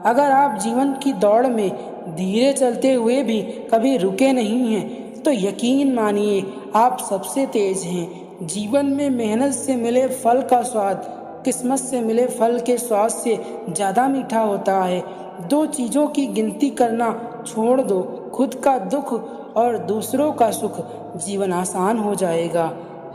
अगर आप जीवन की दौड़ में धीरे चलते हुए भी कभी रुके नहीं हैं, तो यकीन मानिए आप सबसे तेज हैं। जीवन में मेहनत से मिले फल का स्वाद किस्मत से मिले फल के स्वाद से ज़्यादा मीठा होता है। दो चीज़ों की गिनती करना छोड़ दो, खुद का दुख और दूसरों का सुख, जीवन आसान हो जाएगा।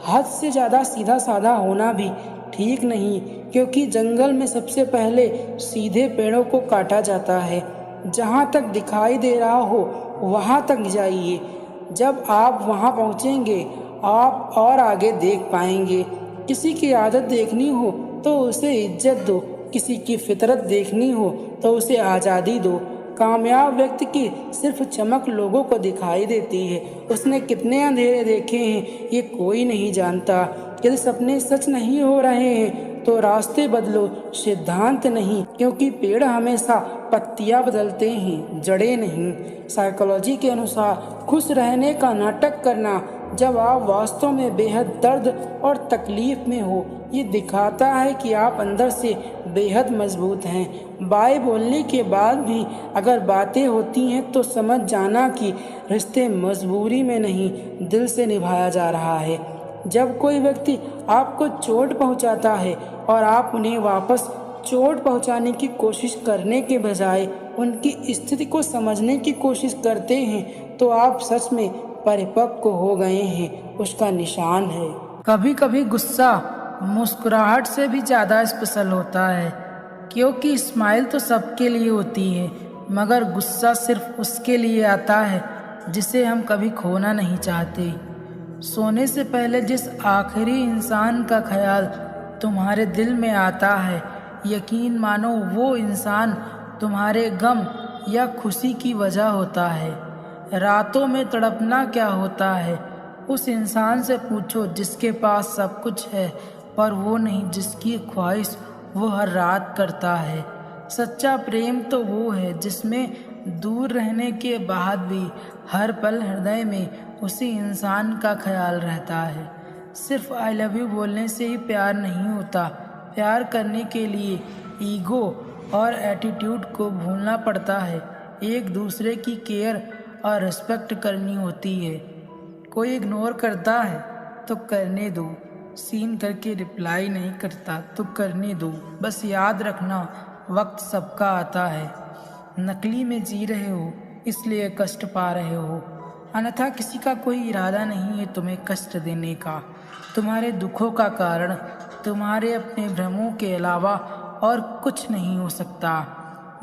हद से ज़्यादा सीधा साधा होना भी ठीक नहीं, क्योंकि जंगल में सबसे पहले सीधे पेड़ों को काटा जाता है। जहाँ तक दिखाई दे रहा हो वहाँ तक जाइए। जब आप वहाँ पहुँचेंगे आप और आगे देख पाएंगे। किसी की आदत देखनी हो तो उसे इज्जत दो, किसी की फितरत देखनी हो तो उसे आज़ादी दो। कामयाब व्यक्ति की सिर्फ चमक लोगों को दिखाई देती है, उसने कितने अंधेरे देखे हैं ये कोई नहीं जानता। यदि सपने सच नहीं हो रहे हैं तो रास्ते बदलो, सिद्धांत नहीं, क्योंकि पेड़ हमेशा पत्तियां बदलते हैं, जड़ें नहीं। साइकोलॉजी के अनुसार खुश रहने का नाटक करना जब आप वास्तव में बेहद दर्द और तकलीफ में हो, ये दिखाता है कि आप अंदर से बेहद मजबूत हैं। बाय बोलने के बाद भी अगर बातें होती हैं तो समझ जाना कि रिश्ते मजबूरी में नहीं, दिल से निभाया जा रहा है। जब कोई व्यक्ति आपको चोट पहुंचाता है और आप उन्हें वापस चोट पहुंचाने की कोशिश करने के बजाय उनकी स्थिति को समझने की कोशिश करते हैं, तो आप सच में परिपक्व हो गए हैं, उसका निशान है। कभी कभी गुस्सा मुस्कुराहट से भी ज़्यादा स्पेशल होता है, क्योंकि स्माइल तो सबके लिए होती है, मगर गुस्सा सिर्फ उसके लिए आता है जिसे हम कभी खोना नहीं चाहते। सोने से पहले जिस आखिरी इंसान का ख्याल तुम्हारे दिल में आता है, यकीन मानो वो इंसान तुम्हारे गम या खुशी की वजह होता है। रातों में तड़पना क्या होता है, उस इंसान से पूछो जिसके पास सब कुछ है पर वो नहीं जिसकी ख्वाहिश वो हर रात करता है। सच्चा प्रेम तो वो है जिसमें दूर रहने के बाद भी हर पल हृदय में उसी इंसान का ख्याल रहता है। सिर्फ आई लव यू बोलने से ही प्यार नहीं होता, प्यार करने के लिए ईगो और एटीट्यूड को भूलना पड़ता है। एक दूसरे की केयर और रिस्पेक्ट करनी होती है। कोई इग्नोर करता है तो करने दो, सीन करके रिप्लाई नहीं करता तो करने दो। बस याद रखना वक्त सबका आता है। नकली में जी रहे हो इसलिए कष्ट पा रहे हो, अन्यथा किसी का कोई इरादा नहीं है तुम्हें कष्ट देने का। तुम्हारे दुखों का कारण तुम्हारे अपने भ्रमों के अलावा और कुछ नहीं हो सकता।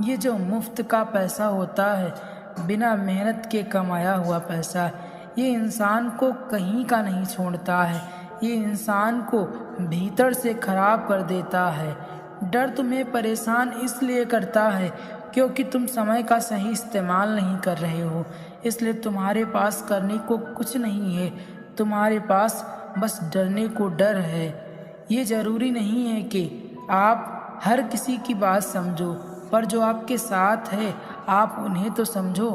ये जो मुफ्त का पैसा होता है, बिना मेहनत के कमाया हुआ पैसा, ये इंसान को कहीं का नहीं छोड़ता है, ये इंसान को भीतर से खराब कर देता है। डर तुम्हें परेशान इसलिए करता है क्योंकि तुम समय का सही इस्तेमाल नहीं कर रहे हो, इसलिए तुम्हारे पास करने को कुछ नहीं है, तुम्हारे पास बस डरने को डर है। ये ज़रूरी नहीं है कि आप हर किसी की बात समझो, पर जो आपके साथ है आप उन्हें तो समझो।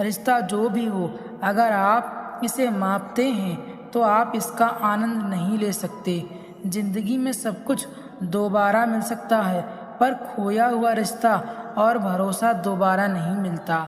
रिश्ता जो भी हो, अगर आप इसे मापते हैं तो आप इसका आनंद नहीं ले सकते। ज़िंदगी में सब कुछ दोबारा मिल सकता है, पर खोया हुआ रिश्ता और भरोसा दोबारा नहीं मिलता।